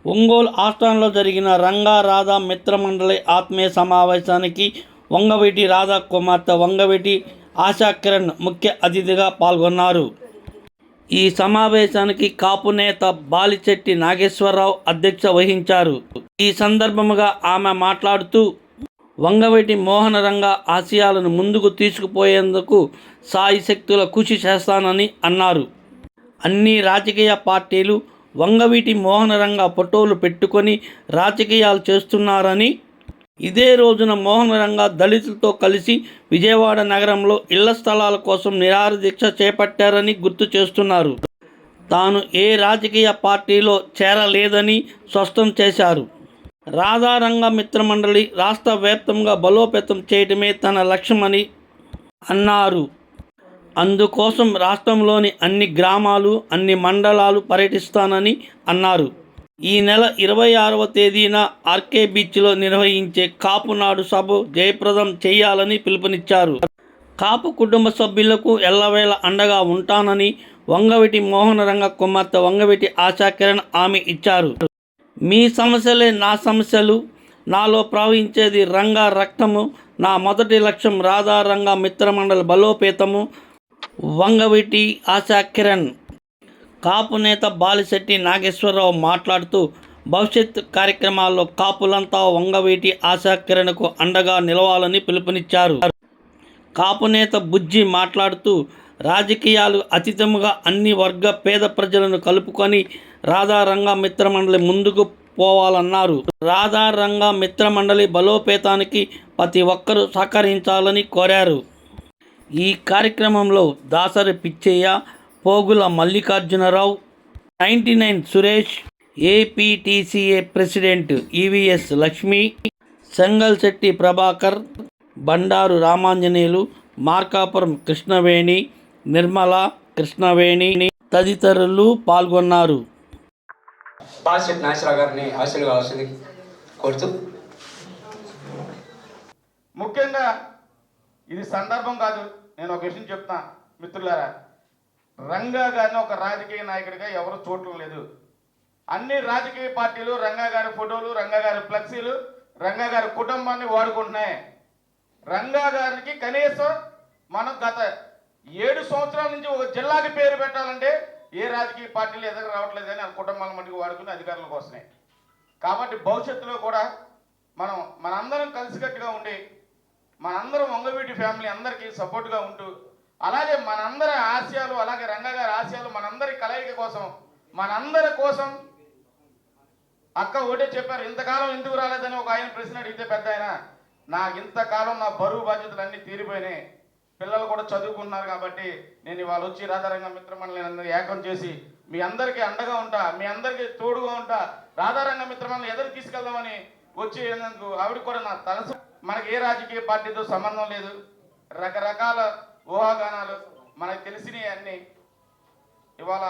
ఒంగోలు ఆస్థానంలో జరిగిన రంగా రాధా మిత్రమండలి ఆత్మీయ సమావేశానికి వంగవీటి రాధా కుమార్తె వంగవీటి ఆశాకిరణ్ ముఖ్య అతిథిగా పాల్గొన్నారు. ఈ సమావేశానికి కాపు నేత బాలిశెట్టి నాగేశ్వరరావు అధ్యక్షత వహించారు. ఈ సందర్భంగా ఆమె మాట్లాడుతూ వంగవీటి మోహన రంగా ఆశయాలను ముందుకు తీసుకుపోయేందుకు సాయశక్తుల కృషి చేస్తానని అన్నారు. అన్ని రాజకీయ పార్టీలు వంగవీటి మోహన రంగా ఫోటోలు పెట్టుకొని రాజకీయాలు చేస్తున్నారని, ఇదే రోజున మోహన రంగా దళితులతో కలిసి విజయవాడ నగరంలో ఇళ్ల స్థలాల కోసం నిరాహార దీక్ష చేపట్టారని గుర్తు చేస్తున్నారు. తాను ఏ రాజకీయ పార్టీలో చేరలేదని స్పష్టం చేశారు. రాధా రంగా మిత్రమండలి రాష్ట్ర వ్యాప్తంగా బలోపేతం చేయడమే తన లక్ష్యమని అన్నారు. అందుకోసం రాష్ట్రంలోని అన్ని గ్రామాలు, అన్ని మండలాలు పర్యటిస్తానని అన్నారు. ఈ నెల 26వ తేదీన ఆర్కే బీచ్లో నిర్వహించే కాపు నాడు సభ జయప్రదం చేయాలని పిలుపునిచ్చారు. కాపు కుటుంబ సభ్యులకు ఎల్లవేళ అండగా ఉంటానని వంగవీటి మోహన రంగా కుమార్తె వంగవీటి ఆశాకిరణ్ హామీ ఇచ్చారు. మీ సమస్యలే నా సమస్యలు, నాలో ప్రవహించేది రంగా రక్తము, నా మొదటి లక్ష్యం రాధా రంగా మిత్రమండలి బలోపేతము. వంగవీటి ఆశాకిరణ్. కాపు నేత బాలిశెట్టి నాగేశ్వరరావు మాట్లాడుతూ భవిష్యత్ కార్యక్రమాల్లో కాపులంతా వంగవీటి ఆశాకిరణ్కు అండగా నిలవాలని పిలుపునిచ్చారు. కాపు నేత బుజ్జి మాట్లాడుతూ రాజకీయాలు అతీతంగా అన్ని వర్గ పేద ప్రజలను కలుపుకొని రాధా రంగా మిత్రమండలి ముందుకు పోవాలన్నారు. రాధా రంగా మిత్రమండలి బలోపేతానికి ప్రతి ఒక్కరూ సహకరించాలని కోరారు. ఈ కార్యక్రమంలో దాసరి పిచ్చయ్య, పోగుల మల్లికార్జునరావు, 99 సురేష్, ఏపీటీసీఏ ప్రెసిడెంట్ ఈవీఎస్ లక్ష్మి, సెంగల్శెట్టి ప్రభాకర్, బండారు రామాంజనేయులు, మార్కాపురం కృష్ణవేణి, నిర్మల, కృష్ణవేణి తదితరులు పాల్గొన్నారు. బాలిశెట్టి నాగేశ్వరరావు గారిని ఆశీర్వాదాలు కోరుతూ, ముఖ్యంగా ఇది సందర్భం కాదు, నేను ఒక విషయం చెప్తా మిత్రులారా, రంగా గారిని ఒక రాజకీయ నాయకుడిగా ఎవరు చూడటం లేదు. అన్ని రాజకీయ పార్టీలు రంగా గారి ఫోటోలు, రంగా గారి ఫ్లెక్సీలు, రంగా గారి కుటుంబాన్ని వాడుకుంటున్నాయి. రంగా గారికి కనీసం మనం గత 7 సంవత్సరాల నుంచి ఒక జిల్లాకి పేరు పెట్టాలంటే ఏ రాజకీయ పార్టీలు ఎదురు రావట్లేదు కానీ ఆ కుటుంబాల మటుకు వాడుకుని అధికారులకు వస్తున్నాయి. కాబట్టి భవిష్యత్తులో కూడా మనందరం కలిసికట్టుగా ఉండి మనందరం వంగవీటి ఫ్యామిలీ అందరికీ సపోర్ట్గా ఉంటూ, అలాగే మనందరి ఆశయాలు, అలాగే రంగా గారి ఆశయాలు మనందరి కలయిక కోసం, మనందరి కోసం అక్క ఒకటే చెప్పారు, ఇంతకాలం ఎందుకు రాలేదని ఒక ఆయన ప్రశ్న అడిగితే పెద్ద ఆయన, నాకు ఇంతకాలం నా బరువు బాధ్యతలు అన్నీ తీరిపోయినాయి, పిల్లలు కూడా చదువుకున్నారు కాబట్టి నేను ఇవాళ వచ్చి రాధా రంగా మిత్రమండలిని ఏకం చేసి మీ అందరికీ అండగా ఉంటా, మీ అందరికీ తోడుగా ఉంటా, రాధా రంగా మిత్రమండలిని ఎదురు తీసుకెళ్దామని వచ్చి ఆవిడ కూడా నా తలసు. మనకి ఏ రాజకీయ పార్టీతో సంబంధం లేదు, రకరకాల ఊహాగానాలు మనకు తెలిసినవి అన్నీ. ఇవాళ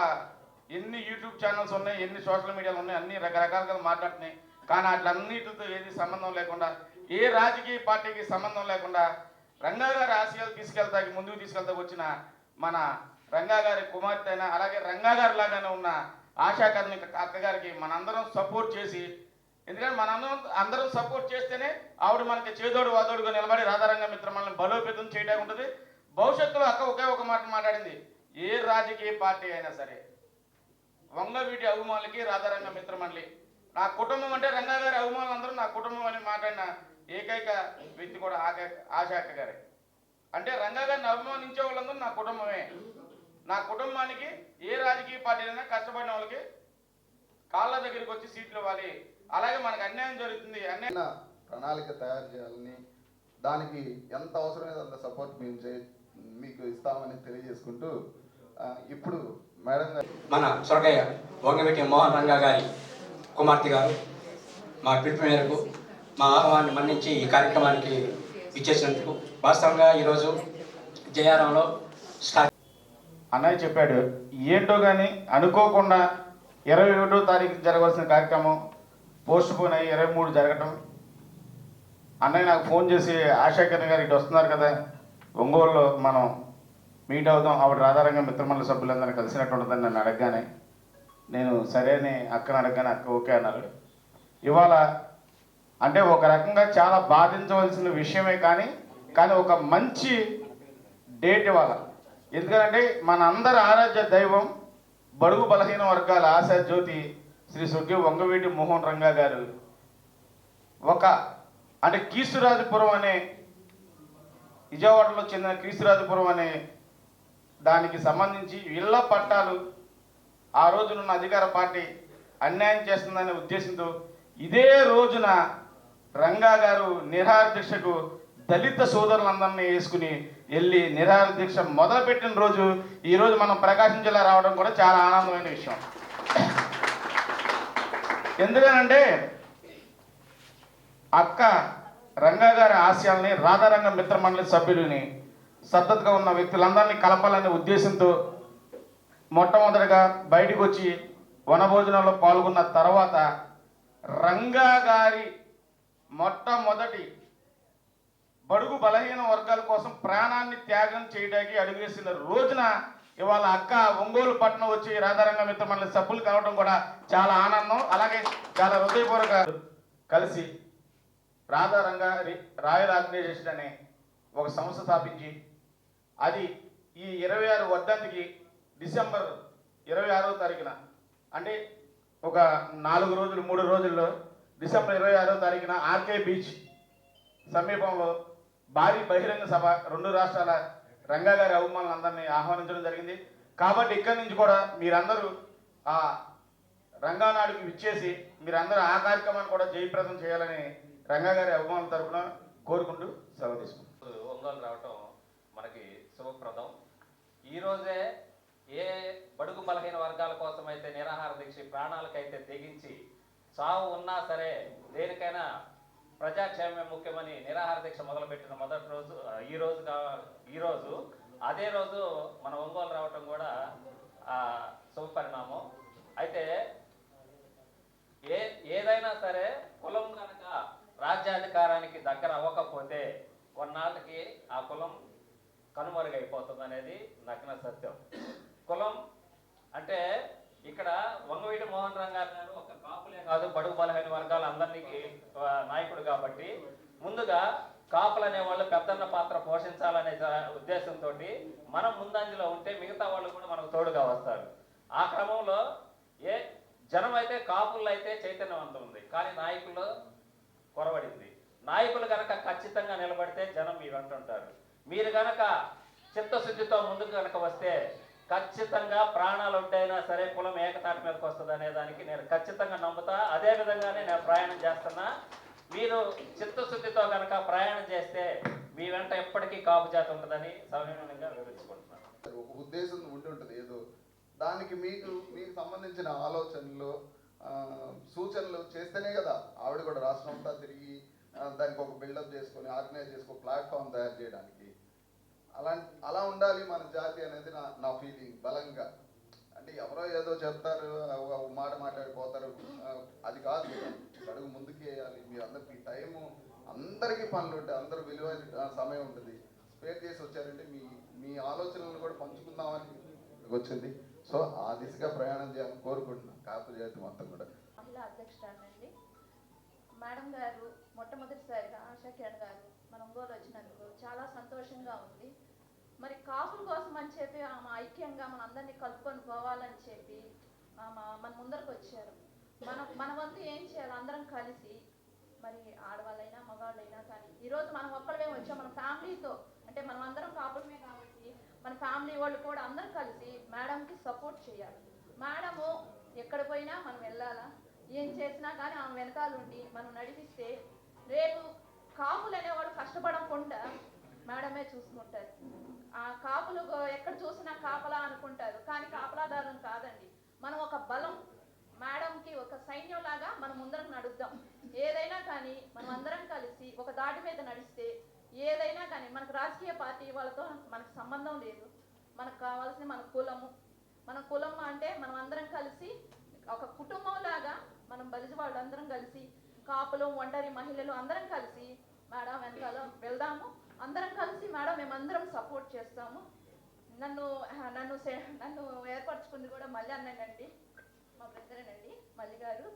ఎన్ని యూట్యూబ్ ఛానల్స్ ఉన్నాయి, ఎన్ని సోషల్ మీడియాలు ఉన్నాయి, అన్ని రకరకాలుగా మాట్లాడుతున్నాయి. కానీ అట్లన్నిటితో ఏది సంబంధం లేకుండా, ఏ రాజకీయ పార్టీకి సంబంధం లేకుండా రంగా గారి ఆశయాలు ముందుకు తీసుకెళ్తాకి వచ్చిన మన రంగా గారి కుమార్తె అయినా, అలాగే రంగా గారి లాగానే ఉన్న ఆశాకర్ణి అక్కగారికి మనందరం సపోర్ట్ చేసి, ఎందుకంటే అందరం సపోర్ట్ చేస్తేనే ఆవిడ మనకి చేదోడు వాదోడుగా నిలబడి రాధా రంగా మిత్రమండలిని బలోపేతం చేయడానికి ఉంటుంది. భవిష్యత్తులో అక్క ఒకే ఒక మాట మాట్లాడింది, ఏ రాజకీయ పార్టీ అయినా సరే వంగవీటి అభిమానులకి రాధా రంగా మిత్రమండలి, నా కుటుంబం అంటే రంగా గారి అభిమానులు అందరూ నా కుటుంబం అని మాట్లాడిన ఏకైక వ్యక్తి కూడా ఆశాక్క గారే. అంటే రంగా గారిని అభిమానించే వాళ్ళందరూ నా కుటుంబమే. నా కుటుంబానికి ఏ రాజకీయ పార్టీలైనా కష్టపడిన వాళ్ళకి కాళ్ళ దగ్గరికి వచ్చి సీట్లు ఇవ్వాలి. అలాగే మనకు అన్యాయం జరుగుతుంది, ప్రణాళిక తయారు చేయాలని, దానికి ఎంత అవసరమైతే అంత సపోర్ట్ మీకు ఇస్తామని తెలియజేసుకుంటూ, ఇప్పుడు మేడం గారు, మన సొరకయ్య వంగవీటి మోహన రంగా గారి కుమార్తె గారు మా పిలుపు మేరకు మా ఆహ్వాన్ని మన్నించి ఈ కార్యక్రమానికి ఇచ్చేసినందుకు, వాస్తవంగా ఈరోజు జయారంలో అన్నయ్య చెప్పాడు, ఏంటో కానీ అనుకోకుండా 21వ తారీఖు జరగవలసిన కార్యక్రమం పోస్ట్ పోన్ అయ్యి 23 జరగటం. అన్నయ్య నాకు ఫోన్ చేసి, ఆశాకిరణ్ గారు ఇటు వస్తున్నారు కదా, ఒంగోలులో మనం మీట్ అవుదాం, ఆవిడ రాధా రంగా మిత్రమండలి సభ్యులందరినీ కలిసినట్టు ఉంటుందని నన్ను అడగగానే నేను సరే అని అక్కని అడగగానే అక్క ఓకే అన్నారు. ఇవాళ అంటే ఒక రకంగా చాలా బాధించవలసిన విషయమే, కానీ ఒక మంచి డేట్ ఇవాళ. ఎందుకంటే మన అందరి ఆరాధ్య దైవం బడుగు బలహీన వర్గాల ఆశా జ్యోతి శ్రీ స్వర్గీయ వంగవీటి మోహన్ రంగా గారు అంటే కీసురాజపురం అనే విజయవాడలో చెందిన కీసురాజపురం అనే దానికి సంబంధించి ఇళ్ల పట్టాలు ఆ రోజునున్న అధికార పార్టీ అన్యాయం చేస్తుందనే ఉద్దేశంతో ఇదే రోజున రంగా గారు నిరాహార దీక్షకు దళిత సోదరులందరినీ వేసుకుని వెళ్ళి నిరాహార దీక్ష మొదలుపెట్టిన రోజు ఈరోజు మనం ప్రకాశం జిల్లా రావడం కూడా చాలా ఆనందమైన విషయం. ఎందుకనంటే అక్క రంగా గారి ఆశయాల్ని రాధారంగ మిత్ర మండలి సభ్యులని సద్దతుగా ఉన్న వ్యక్తులందరినీ కలపాలనే ఉద్దేశంతో మొట్టమొదటిగా బయటకు వచ్చి వనభోజనంలో పాల్గొన్న తర్వాత రంగా గారి మొట్టమొదటి బడుగు బలహీన వర్గాల కోసం ప్రాణాన్ని త్యాగం చేయడానికి అడుగేసిన రోజున ఇవాళ అక్క ఒంగోలు పట్టణం వచ్చి రాధారంగ మిత్ర మండలి సభ్యులు కలవడం కూడా చాలా ఆనందం. అలాగే చాలా హృదయపూర్వక కలిసి రాధారంగ రాయల్ ఆర్గనైజేషన్ అనే ఒక సంస్థ స్థాపించి అది ఈ 26 వర్ధంతికి డిసెంబర్ 26వ తారీఖున అంటే ఒక 3 రోజుల్లో డిసెంబర్ 26వ తారీఖున ఆర్కే బీచ్ సమీపంలో భారీ బహిరంగ సభ 2 రాష్ట్రాల రంగా గారి అభిమానులందరినీ ఆహ్వానించడం జరిగింది. కాబట్టి ఇక్కడి నుంచి కూడా మీరందరూ ఆ రంగానాడుకి విచ్చేసి మీరందరూ ఆ కార్యక్రమాన్ని కూడా జయప్రదం చేయాలని రంగా గారి అభిమానుల తరఫున కోరుకుంటూ సెలవు తీసుకుంటాం. ఒంగోలు రావటం మనకి శుభప్రదం. ఈరోజే ఏ బడుగు బలహీన వర్గాల కోసం అయితే నిరాహార దీక్ష ప్రాణాలకైతే తెగించి చావు ఉన్నా సరే దేనికైనా ప్రజాక్షేమమే ముఖ్యమని నిరాహార దీక్ష మొదలుపెట్టిన మొదటి రోజు ఈరోజు అదే రోజు మన ఒంగోలు రావటం కూడా శుభపరిణామం. అయితే ఏదైనా సరే కులం కనుక రాజ్యాధికారానికి దగ్గర అవ్వకపోతే కొన్నాళ్ళకి ఆ కులం కనుమరుగైపోతుంది అనేది నగ్న సత్యం. కులం అంటే ఇక్కడ వంగవీటి మోహన్ రంగా గారు ఒక కాపులే కాదు బడుగు బలహీన వర్గాలు అందరికీ నాయకుడు కాబట్టి ముందుగా కాపులు అనే వాళ్ళు పెద్దన్న పాత్ర పోషించాలనే ఉద్దేశంతో మనం ముందంజలో ఉంటే మిగతా వాళ్ళు కూడా మనకు తోడుగా వస్తారు. ఆ క్రమంలో జనం అయితే కాపుల్లో అయితే చైతన్యవంతం ఉంది, కానీ నాయకులు కొరవడింది. నాయకులు కనుక ఖచ్చితంగా నిలబడితే జనం మీ వెంట ఉంటారు. మీరు కనుక చిత్తశుద్ధితో ముందుకు కనుక వస్తే ఖచ్చితంగా ప్రాణాలు ఉంటైనా సరే కులం ఏకతాటి మీదకి వస్తుంది అనే దానికి నేను ఖచ్చితంగా నమ్ముతా. అదే విధంగానే నేను ప్రయాణం చేస్తున్నా. మీరు చిత్తశుద్ధితో కనుక ప్రయాణం చేస్తే మీ వెంట ఎప్పటికీ కాపు జాతి ఉంటుందని సవినయంగా వివరించుకుంటున్నాను. ఒక ఉద్దేశం ఉండి ఉంటుంది ఏదో, దానికి మీకు సంబంధించిన ఆలోచనలు సూచనలు చేస్తేనే కదా ఆవిడ కూడా రాష్ట్రం అంతా తిరిగి దానికి ఒక బిల్డప్ చేసుకొని ఆర్గనైజ్ చేసుకొని ప్లాట్ఫామ్ తయారు చేయడానికి అలా ఉండాలి మన జాతి అనేది నా ఫీలింగ్ బలంగా. అంటే ఎవరో ఏదో చెప్తారు, మాట మాట్లాడిపోతారు, అది కాదు. అడుగు ముందుకు వేయాలి. మీరు అందరికి టైము, అందరికీ పనులు ఉంటాయి, అందరూ విలువైన సమయం ఉంటుంది. స్పేర్ చేసి వచ్చారంటే మీ ఆలోచనలను కూడా పంచుకుందామని వచ్చింది. సో ఆ దిశగా ప్రయాణం చేయాలని కోరుకుంటున్నాను కాపు జాతి మొత్తం కూడా. మహిళా అధ్యక్షురాలండి మేడం గారు మొట్టమొదటిసారిగా ఆశా కిరణ్ గారు మన ఒంగోలు వచ్చినందుకు చాలా సంతోషంగా ఉంది. మరి కాపుల కోసం అని చెప్పి ఆమె ఐక్యంగా మన అందరినీ కలుపుకొని పోవాలని చెప్పి మన ముందరకు వచ్చారు. మన వంతు ఏం చేయాలి, అందరం కలిసి మరి ఆడవాళ్ళైనా మగవాళ్ళైనా కానీ ఈరోజు మనం ఒక్కడమే వచ్చాం మన ఫ్యామిలీతో, అంటే మనం అందరం కాపులమే కాబట్టి మన ఫ్యామిలీ వాళ్ళు కూడా అందరం కలిసి మేడంకి సపోర్ట్ చేయాలి. మేడము ఎక్కడ పోయినా మనం వెళ్ళాలా, ఏం చేసినా కానీ ఆమె వెనకాల ఉండి మనం నడిపిస్తే రేపు కాపులు అనేవాళ్ళు కష్టపడకుండా మేడమే చూసుకుంటారు. ఆ కాపులు ఎక్కడ చూసినా కాపలా అనుకుంటారు, కానీ కాపలాదారులు కాదండి. మనం ఒక బలం మేడంకి ఒక సైన్యం లాగా మనం ముందరకు నడుద్దాం. ఏదైనా కానీ మనం అందరం కలిసి ఒక దాటి మీద నడిస్తే ఏదైనా కానీ మనకు రాజకీయ పార్టీ వాళ్ళతో మనకు సంబంధం లేదు. మనకు కావాల్సిన మన కులం అంటే మనం అందరం కలిసి ఒక కుటుంబం లాగా మనం బలిజ వాళ్ళందరం కలిసి కాపులు ఒంటరి మహిళలు అందరం కలిసి మేడం వెనకాల వెళ్దాము. అందరం కలిసి మేడం మేమందరం సపోర్ట్ చేస్తాము. నన్ను ఏర్పరచుకుంది కూడా మళ్ళీ అన్నానండి. మా బ్రదరేనండి మల్లి గారు.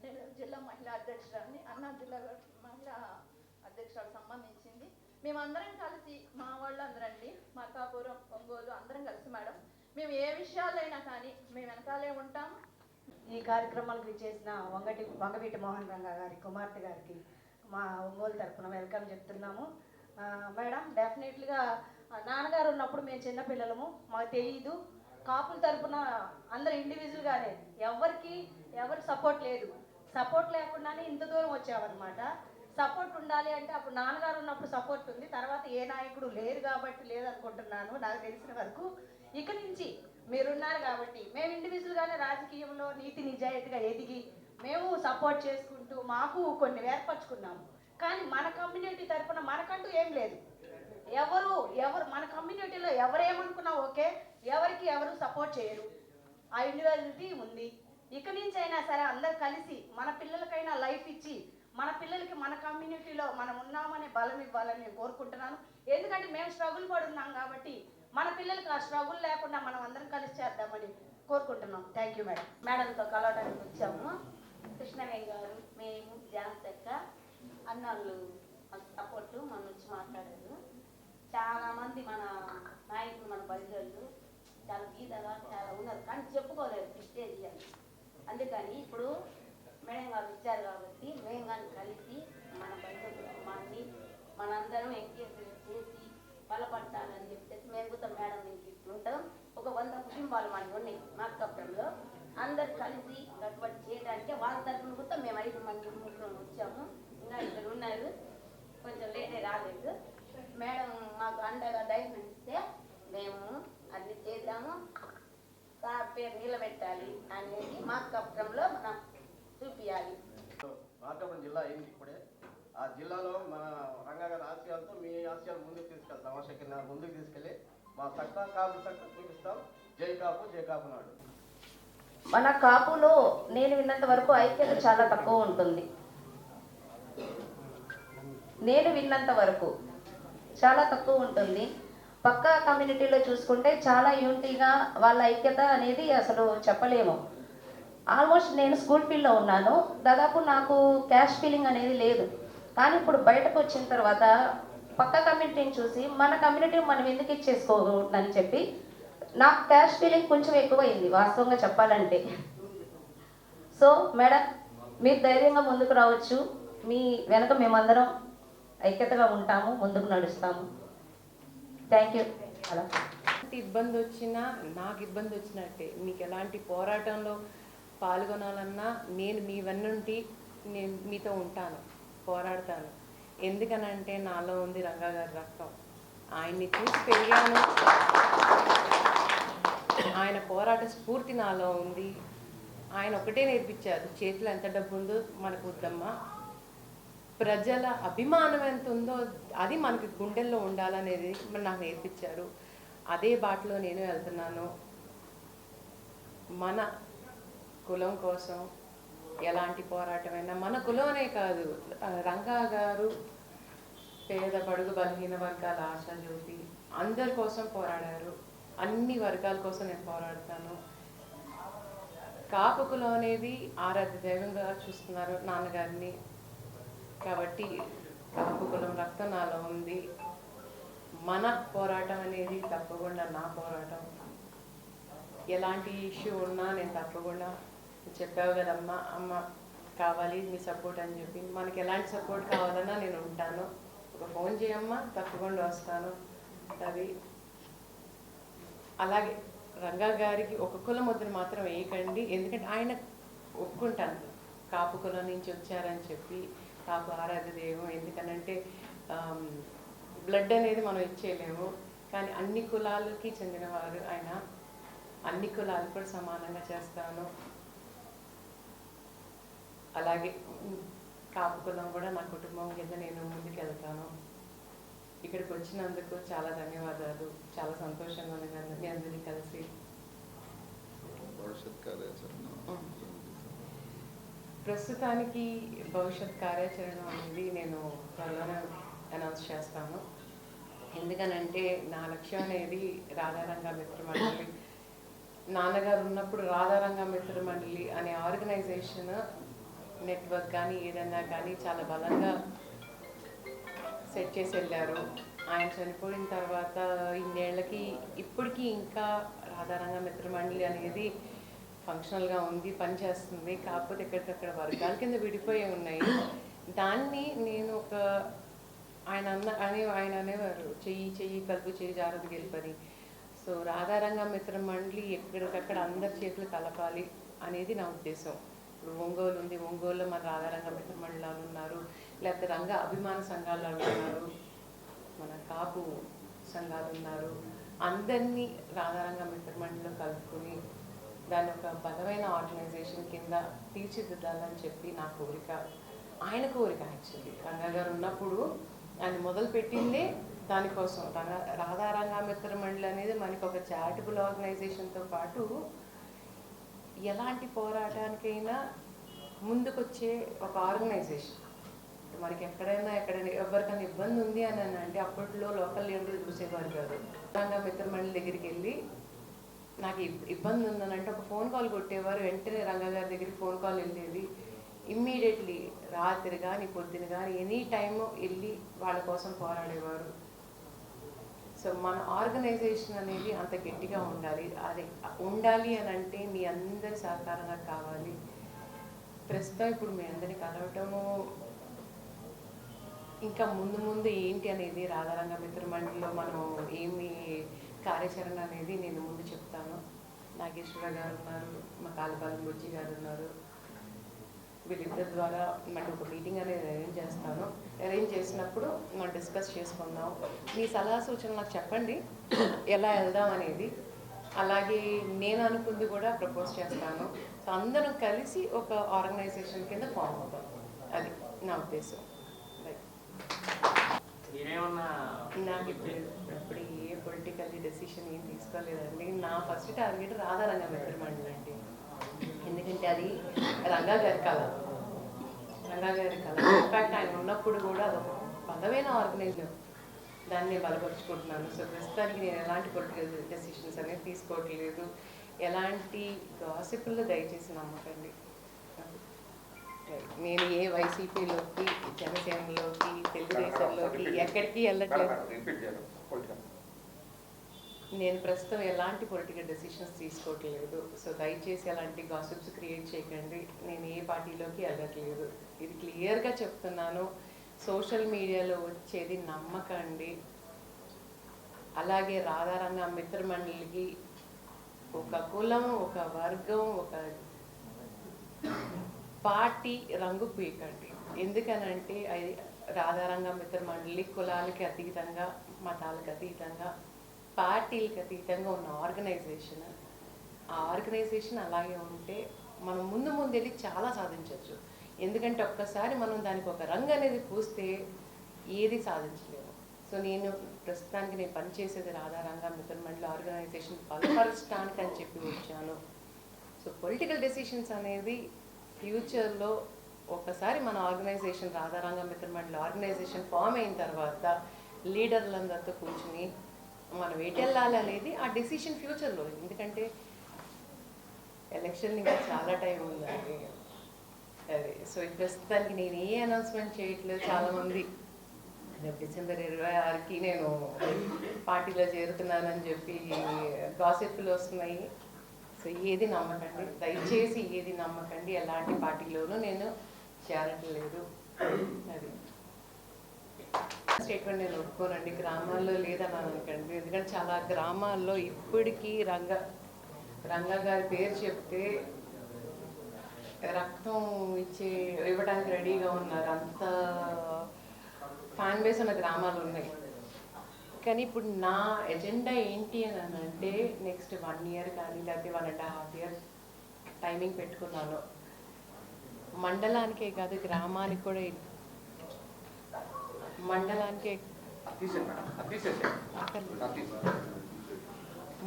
నేను జిల్లా మహిళా అధ్యక్షురాలని, అన్నా జిల్లా మహిళా అధ్యక్షురాలకు సంబంధించింది. మేమందరం కలిసి, మా వాళ్ళందరండి, మార్కాపురం, ఒంగోలు అందరం కలిసి మేడం, మేము ఏ విషయాలైనా కానీ మేము వెనకాలే ఉంటాం. ఈ కార్యక్రమానికి చేసిన వంగవీటి మోహన్ రంగా గారి కుమార్తె గారికి మా ఒంగోలు తరఫున వెల్కమ్ చెప్తున్నాము. మేడం, డెఫినెట్లీగా నాన్నగారు ఉన్నప్పుడు మేము చిన్నపిల్లలము, మాకు తెలియదు. కాపుల తరఫున అందరు ఇండివిజువల్గానే, ఎవరు సపోర్ట్ లేదు. సపోర్ట్ లేకుండానే ఇంత దూరం వచ్చామన్నమాట. సపోర్ట్ ఉండాలి అంటే అప్పుడు నాన్నగారు ఉన్నప్పుడు సపోర్ట్ ఉంది, తర్వాత ఏ నాయకుడు లేరు కాబట్టి లేదనుకుంటున్నాను నాకు తెలిసిన వరకు. ఇక నుంచి మీరున్నారు కాబట్టి మేము ఇండివిజువల్గానే రాజకీయంలో నీతి నిజాయితీగా ఎదిగి మేము సపోర్ట్ చేసుకుంటూ మాకు కొన్ని ఏర్పరచుకున్నాము. కానీ మన కమ్యూనిటీ తరఫున మనకంటూ ఏం లేదు. ఎవరు మన కమ్యూనిటీలో ఎవరేమనుకున్నా ఓకే, ఎవరు సపోర్ట్ చేయరు. ఆ ఇండివిజువాలిటీ ఉంది. ఇక నుంచి అయినా సరే అందరు కలిసి మన పిల్లలకైనా లైఫ్ ఇచ్చి, మన పిల్లలకి మన కమ్యూనిటీలో మనం ఉన్నామనే బలం ఇవ్వాలని నేను కోరుకుంటున్నాను. ఎందుకంటే మేము స్ట్రగుల్ పడున్నాం కాబట్టి మన పిల్లలకి ఆ స్ట్రగుల్ లేకుండా మనం అందరం కలిసి చేద్దామని కోరుకుంటున్నాం. Thank you madam. మేడంతో కలవడానికి వచ్చాము. కృష్ణవేణి గారు, మేము, జాన్సక్క అన్నాళ్ళు మాకు సపోర్టు మన వచ్చి మాట్లాడారు. చాలామంది మన నాయకులు, మన బలిజలు చాలా బీదగా చాలా ఉన్నారు, కానీ చెప్పుకోలేదు స్టేజ్ అని. అందుకని ఇప్పుడు మేడం గారు ఇచ్చారు కాబట్టి మేము కానీ కలిసి మన బలిజలు కుటుంబాన్ని మనందరం ఎంకరేజ్ చేసి బలపడతానని చెప్పేసి మేము కూడా మేడం ఉంటాం. ఒక 100 కుటుంబాలు మనకి ఉన్నాయి మార్కాపురంలో. అందరు కలిసి కట్టుబడి చేయడానికి వాళ్ళ తరఫున కూడా మేము 5 మంది వచ్చాము. ఇంకా ఇక్కడ ఉన్నారు, కొంచెం లేటే రాలేదు. మేడం మాకు అండగా ధైర్యం ఇస్తే మేము అన్ని చేద్దాము. సార్ పేరు నిలబెట్టాలి అనేది మార్కాపురంలో మనం చూపించాలి. మార్కాపురం జిల్లా అయింది ఇప్పుడే. ఆ జిల్లాలో మన రంగా గారి ఆశయాలతో మీ ఆశయాలు ముందుకు తీసుకెళ్తాం. ఆశక్తిని ముందుకు తీసుకెళ్ళి మా సక్తా కాపు సక్తా చూపిస్తాం. జై కాపు, జై కాపు నాడు. మన కాపులో నేను విన్నంత వరకు ఐక్యత చాలా తక్కువ ఉంటుంది. నేను విన్నంత వరకు చాలా తక్కువ ఉంటుంది. పక్క కమ్యూనిటీలో చూసుకుంటే చాలా యూనిటీగా వాళ్ళ ఐక్యత అనేది అసలు చెప్పలేము. ఆల్మోస్ట్ నేను స్కూల్ ఫీల్డ్లో ఉన్నాను, దాదాపు నాకు క్యాష్ ఫీలింగ్ అనేది లేదు. కానీ ఇప్పుడు బయటకు వచ్చిన తర్వాత పక్క కమ్యూనిటీని చూసి మన కమ్యూనిటీ మనం ఎందుకు ఇచ్చేసుకోకూడదని చెప్పి నాకు క్యాష్ ఫీలింగ్ కొంచెం ఎక్కువైంది వాస్తవంగా చెప్పాలంటే. సో మేడం, మీరు ధైర్యంగా ముందుకు రావచ్చు. మీ వెనక మేమందరం ఐక్యతగా ఉంటాము, ముందుకు నడుస్తాము. Thank you. అలా ఇబ్బంది వచ్చినా నాకు ఇబ్బంది వచ్చినట్టే. మీకు ఎలాంటి పోరాటంలో పాల్గొనాలన్నా నేను మీ వెన్నుంటి నేను మీతో ఉంటాను, పోరాడతాను. ఎందుకనంటే నాలో ఉంది రంగా గారి రక్తం. ఆయన్ని చూసి పెరిగాను, ఆయన పోరాట స్ఫూర్తి నాలో ఉంది. ఆయన ఒకటే నేర్పించారు, చేతిలో ఎంత డబ్బు ఉందో మనకు వద్దమ్మా, ప్రజల అభిమానం ఎంత ఉందో అది మనకి గుండెల్లో ఉండాలనేది నాకు నేర్పించారు. అదే బాటలో నేను వెళ్తున్నాను. మన కులం కోసం ఎలాంటి పోరాటమైనా, మన కులమనే కాదు, రంగా గారు పేద బడుగు బలహీన వర్గాల ఆశాజ్యోతి, అందరి కోసం పోరాడారు. అన్ని వర్గాల కోసం నేను పోరాడతాను. కాపు కులం అనేది ఆరాధ్య దైవంగా చూస్తున్నారు నాన్నగారిని. కాబట్టి కాపు కులం రక్తం నాలో ఉంది. మన పోరాటం అనేది తప్పకుండా నా పోరాటం. ఎలాంటి ఇష్యూ ఉన్నా నేను తప్పకుండా, చెప్పావు కదమ్మా, అమ్మ కావాలి మీ సపోర్ట్ అని చెప్పి, మనకి ఎలాంటి సపోర్ట్ కావాలన్నా నేను ఉంటాను. ఒక ఫోన్ చేయమ్మా, తప్పకుండా వస్తాను. అది అలాగే రంగా గారికి ఒక కులం ముద్ర మాత్రం వేయకండి. ఎందుకంటే ఆయన ఒప్పుకుంటాను కాపు కులం నుంచి వచ్చారని చెప్పి, కాపు ఆరాధ్య దైవం. ఎందుకనంటే బ్లడ్ అనేది మనం ఇచ్చేయలేము, కానీ అన్ని కులాలకి చెందినవారు ఆయన. అన్ని కులాలు కూడా సమానంగా చేస్తాను. అలాగే కాపు కులం కూడా నా కుటుంబం కింద నేను ముందుకు వెళ్తాను. ఇక్కడికి వచ్చినందుకు చాలా ధన్యవాదాలు. చాలా సంతోషంగా ఉంది మీ అందరినీ కలిసి. ప్రస్తుతానికి భవిష్యత్ కార్యాచరణ అనేది నేను త్వరలోనే అనౌన్స్ చేస్తాను. ఎందుకనంటే నా లక్ష్యం అనేది రాధారంగా మిత్రమండలి నాన్నగారు ఉన్నప్పుడు రాధారంగ మిత్ర మండలి అనే ఆర్గనైజేషన్ నెట్వర్క్ కానీ ఏదన్నా కానీ చాలా బలంగా సెట్ చేసి వెళ్ళారు. ఆయన చనిపోయిన తర్వాత ఇన్నేళ్లకి ఇప్పటికీ ఇంకా రాధారంగ మిత్ర మండలి అనేది ఫంక్షనల్గా ఉంది, పనిచేస్తుంది. కాకపోతే ఎక్కడికక్కడ వర్గాల కింద విడిపోయి ఉన్నాయి. దాన్ని నేను ఒక ఆయన అనేవారు చెయ్యి చెయ్యి కలుపు చెయ్యి జాగ్రత్త గెలిపని. సో రాధారంగ మిత్ర మండలి ఎక్కడికక్కడ అందరి చేతులు కలపాలి అనేది నా ఉద్దేశం. ఇప్పుడు ఒంగోలు ఉంది, ఒంగోలులో మన రాధారంగ మిత్ర మండలాలు ఉన్నారు, లేకపోతే రంగ అభిమాన సంఘాలు ఉన్నారు, మన కాపు సంఘాలు ఉన్నారు. అందరినీ రాధారంగ మిత్ర మండలిలో కలుపుకొని దాన్ని ఒక బలమైన ఆర్గనైజేషన్ కింద తీర్చిదిద్దాలని చెప్పి నా కోరిక, ఆయన కోరిక. యాక్చువల్లీ రంగా గారు ఉన్నప్పుడు ఆయన మొదలుపెట్టిందే దానికోసం. రాధారంగ మిత్ర మండలి అనేది మనకి ఒక చారిటబుల్ ఆర్గనైజేషన్తో పాటు ఎలాంటి పోరాటానికైనా ముందుకొచ్చే ఒక ఆర్గనైజేషన్. మనకి ఎక్కడైనా ఎవరికైనా ఇబ్బంది ఉంది అని అంటే అప్పట్లో లోకల్ లీడర్లు చూసేవారు కాదు. రంగ మిత్ర మండలి దగ్గరికి వెళ్ళి నాకు ఇబ్బంది ఉందనంటే ఒక ఫోన్ కాల్ కొట్టేవారు, వెంటనే రంగా గారి దగ్గరికి ఫోన్ కాల్ వెళ్ళేది. ఇమ్మీడియట్లీ రాత్రి కానీ పొద్దున కానీ ఎనీ టైమ్ వెళ్ళి వాళ్ళ కోసం పోరాడేవారు. సో మన ఆర్గనైజేషన్ అనేది అంత గట్టిగా ఉండాలి. అది ఉండాలి అని అంటే మీ అందరి సహకారంగా కావాలి. ప్రస్తుతం ఇప్పుడు మీ అందరినీ కలవటము, ఇంకా ముందు ముందు ఏంటి అనేది రాధారంగ మిత్ర మండలిలో మనం ఏమి కార్యాచరణ అనేది నేను ముందు చెప్తాను. నాగేశ్వర గారు ఉన్నారు, మా కాలపాలెం బుజ్జి గారు ఉన్నారు. వీళ్ళిద్దరి ద్వారా మనకు ఒక మీటింగ్ అనేది అరేంజ్ చేసినప్పుడు మనం డిస్కస్ చేసుకుందాం. మీ సలహా సూచనలు నాకు చెప్పండి ఎలా వెళ్దాం అనేది. అలాగే నేను అనుకుంది కూడా ప్రపోజ్ చేస్తాను. సో అందరం కలిసి ఒక ఆర్గనైజేషన్ కింద ఫామ్ అవుతాం. అది నా ఉద్దేశం. నాకు ఇప్పుడు ఏ పొలిటికల్ డెసిషన్ ఏం తీసుకోలేదండి. నా ఫస్ట్ టార్గెట్ రాధారంగ మిత్ర మండలి అండి. ఎందుకంటే అది రంగా గారి కళ. ఇన్ఫ్యాక్ట్ ఆయన ఉన్నప్పుడు కూడా అదొక బలమైన ఆర్గనైజేషన్, దాన్ని బలపరుచుకుంటున్నాను. సో ప్రస్తుతానికి నేను ఎలాంటి పొలిటికల్ డెసిషన్స్ అనేది తీసుకోవట్లేదు. ఎలాంటి గాసిపుల్లో దయచేసి నమ్మకండి. నేను ఏ వైసీపీలోకి, జనసేనలోకి, తెలుగుదేశంలోకి ఎక్కడికి వెళ్ళట్లేదు. నేను ప్రస్తుతం ఎలాంటి పొలిటికల్ డెసిషన్స్ తీసుకోవట్లేదు. సో దయచేసి ఎలాంటి గాసిప్స్ క్రియేట్ చేయకండి. నేను ఏ పార్టీలోకి వెళ్ళట్లేదు, ఇది క్లియర్గా చెప్తున్నాను. సోషల్ మీడియాలో వచ్చేది నమ్మకండి. అలాగే రాధారంగ మిత్ర మండలికి ఒక కులం, ఒక వర్గం, ఒక పార్టీ రంగు పీకండి. ఎందుకనంటే అది రాధారంగ మిత్ర మండలి కులాలకి అతీతంగా, మతాలకు అతీతంగా, పార్టీలకు అతీతంగా ఉన్న ఆర్గనైజేషన్. ఆ ఆర్గనైజేషన్ అలాగే ఉంటే మనం ముందు వెళ్ళి చాలా సాధించవచ్చు. ఎందుకంటే ఒక్కసారి మనం దానికి ఒక రంగు అనేది పూస్తే ఏది సాధించలేము. సో నేను ప్రస్తుతానికి నేను పనిచేసేది రాధారంగ మిత్ర మండలి ఆర్గనైజేషన్ బలపరచడానికి అని చెప్పి వచ్చాను. సో పొలిటికల్ డెసిషన్స్ అనేది ఫ్యూచర్లో ఒకసారి మన ఆర్గనైజేషన్ రాధారంగ మిత్ర మండలి ఆర్గనైజేషన్ ఫామ్ అయిన తర్వాత లీడర్లందరితో కూర్చుని మనం ఎటెళ్ళాలి అనేది ఆ డెసిషన్ ఫ్యూచర్లో. ఎందుకంటే ఎలక్షన్ ఇంకా చాలా టైం ఉందండి. అదే సో ప్రస్తుతానికి నేను ఏ అనౌన్స్మెంట్ చేయట్లేదు. చాలామంది రేపు డిసెంబర్ 26కి నేను పార్టీలో చేరుతున్నానని చెప్పి గాసిప్లు వస్తున్నాయి. సో ఏది నమ్మకండి, దయచేసి ఏది నమ్మకండి. ఎలాంటి పార్టీలోనూ నేను చేరట్లేదు. అది స్టేట్మెంట్ నేను ఒప్పుకోనండి. గ్రామాల్లో లేదని అనకండి. ఎందుకంటే చాలా గ్రామాల్లో ఇప్పటికీ రంగా గారి పేరు చెప్తే రక్తం ఇవ్వడానికి రెడీగా ఉన్నారు. అంత ఫ్యాన్ బేస్ ఉన్న గ్రామాలు ఉన్నాయి. కానీ ఇప్పుడు నా ఎజెండా ఏంటి అని అంటే నెక్స్ట్ 1 year కానీ లేకపోతే 1.5 years టైమింగ్ పెట్టుకున్నాను. మండలానికే కాదు గ్రామానికి కూడా,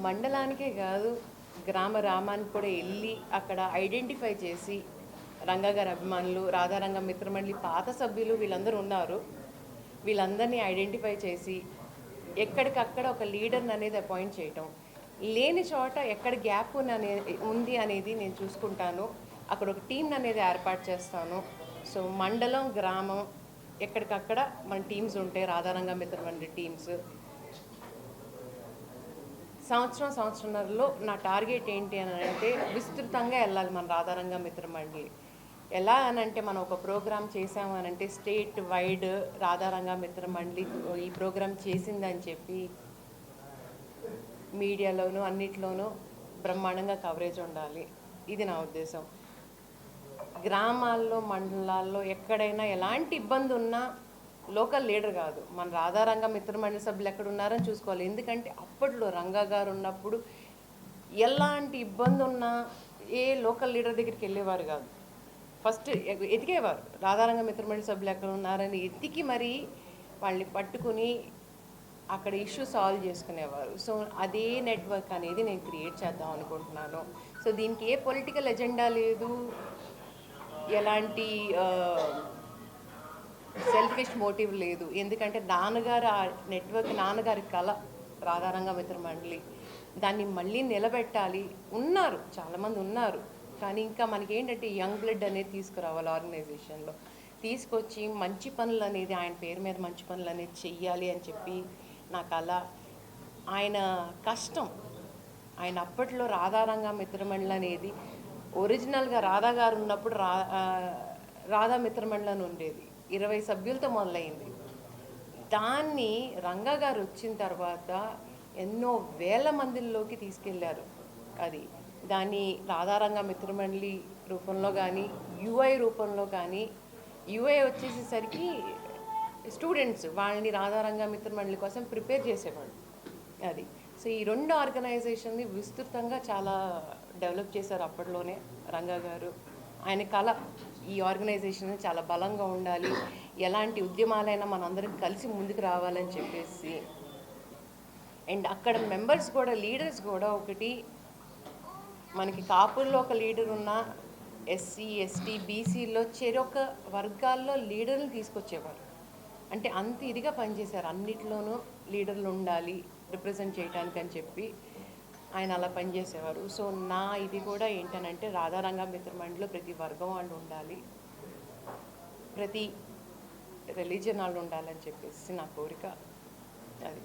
మండలానికే కాదు గ్రామానికి కూడా వెళ్ళి అక్కడ ఐడెంటిఫై చేసి రంగా గారి అభిమానులు, రాధారంగ మిత్ర మండలి పాత సభ్యులు వీళ్ళందరూ ఉన్నారు. వీళ్ళందరినీ ఐడెంటిఫై చేసి ఎక్కడికక్కడ ఒక లీడర్ని అనేది అపాయింట్ చేయటం. లేని చోట ఎక్కడ గ్యాప్ ఉంది అనేది నేను చూసుకుంటాను. అక్కడ ఒక టీం అనేది ఏర్పాటు చేస్తాను. సో మండలం, గ్రామం ఎక్కడికక్కడ మన టీమ్స్ ఉంటాయి, రాధారంగ మిత్రమండలి టీమ్స్. సంవత్సరంన్నరలో నా టార్గెట్ ఏంటి అని అంటే విస్తృతంగా వెళ్ళాలి మన రాధారంగ మిత్రమండలి. ఎలా అనంటే మనం ఒక ప్రోగ్రామ్ చేసామనంటే స్టేట్ వైడ్ రాధారంగ మిత్రమండలి ఈ ప్రోగ్రామ్ చేసిందని చెప్పి మీడియాలోనూ అన్నిట్లోనూ బ్రహ్మాండంగా కవరేజ్ ఉండాలి. ఇది నా ఉద్దేశం. గ్రామాల్లో, మండలాల్లో ఎక్కడైనా ఎలాంటి ఇబ్బంది ఉన్నా లోకల్ లీడర్ కాదు, మన రాధారంగ మిత్రమండలి సభ్యులు ఎక్కడ ఉన్నారని చూసుకోవాలి. ఎందుకంటే అప్పట్లో రంగా గారు ఉన్నప్పుడు ఎలాంటి ఇబ్బంది ఉన్నా ఏ లోకల్ లీడర్ దగ్గరికి వెళ్ళేవారు కాదు. ఫస్ట్ ఎతికేవారు రాధారంగ మిత్రమండలి సభ్యులు ఎక్కడ ఉన్నారని ఎతికి మరీ వాళ్ళని పట్టుకుని అక్కడ ఇష్యూ సాల్వ్ చేసుకునేవారు. సో అదే నెట్వర్క్ అనేది నేను క్రియేట్ చేద్దాం అనుకుంటున్నాను. సో దీనికి ఏ పొలిటికల్ ఎజెండా లేదు, ఎలాంటి సెల్ఫిష్ మోటివ్ లేదు. ఎందుకంటే నాన్నగారు ఆ నెట్వర్క్, నాన్నగారి కళ రాధారంగ మిత్రమండలి, దాన్ని మళ్ళీ నిలబెట్టాలి. ఉన్నారు, చాలామంది ఉన్నారు, కానీ ఇంకా మనకి ఏంటంటే యంగ్ బ్లడ్ అనేది తీసుకురావాలి ఆర్గనైజేషన్లో. తీసుకొచ్చి మంచి పనులు అనేది ఆయన పేరు మీద మంచి పనులు అనేది చెయ్యాలి అని చెప్పి నా కళ. ఆయన కష్టం, ఆయన అప్పట్లో రాధారంగ మిత్రమండలి అనేది ఒరిజినల్గా రాధా గారు ఉన్నప్పుడు రాధా మిత్రమండలి అని ఉండేది, 20 సభ్యులతో మొదలైంది. దాన్ని రంగా గారు వచ్చిన తర్వాత ఎన్నో వేల మందిలోకి తీసుకెళ్లారు. అది దాన్ని రాధారంగ మిత్రమండలి రూపంలో కానీ, యుఐ రూపంలో కానీ, యుఐ వచ్చేసేసరికి స్టూడెంట్స్ వాళ్ళని రాధారంగ మిత్రమండలి కోసం ప్రిపేర్ చేసేవాళ్ళు. అది సో ఈ 2 ఆర్గనైజేషన్ని విస్తృతంగా చాలా డెవలప్ చేశారు అప్పట్లోనే రంగా గారు. ఆయన కళ ఈ ఆర్గనైజేషన్ చాలా బలంగా ఉండాలి, ఎలాంటి ఉద్యమాలైనా మనందరం కలిసి ముందుకు రావాలని చెప్పేసి. అండ్ అక్కడ మెంబర్స్ కూడా, లీడర్స్ కూడా, ఒకటి మనకి కాపుల్లో ఒక లీడర్ ఉన్న, ఎస్సీ, ఎస్టీ, బీసీలో చెరొక వర్గాల్లో లీడర్లు తీసుకొచ్చేవారు. అంటే అంత ఇదిగా పనిచేశారు, అన్నిట్లోనూ లీడర్లు ఉండాలి రిప్రజెంట్ చేయడానికి అని చెప్పి ఆయన అలా పనిచేసేవారు. సో నా ఇది కూడా ఏంటనంటే రాధారంగ మిత్రమండలిలో ప్రతి వర్గం వాళ్ళు ఉండాలి, ప్రతి రిలీజియన్ వాళ్ళు ఉండాలని చెప్పేసి నా కోరిక. అది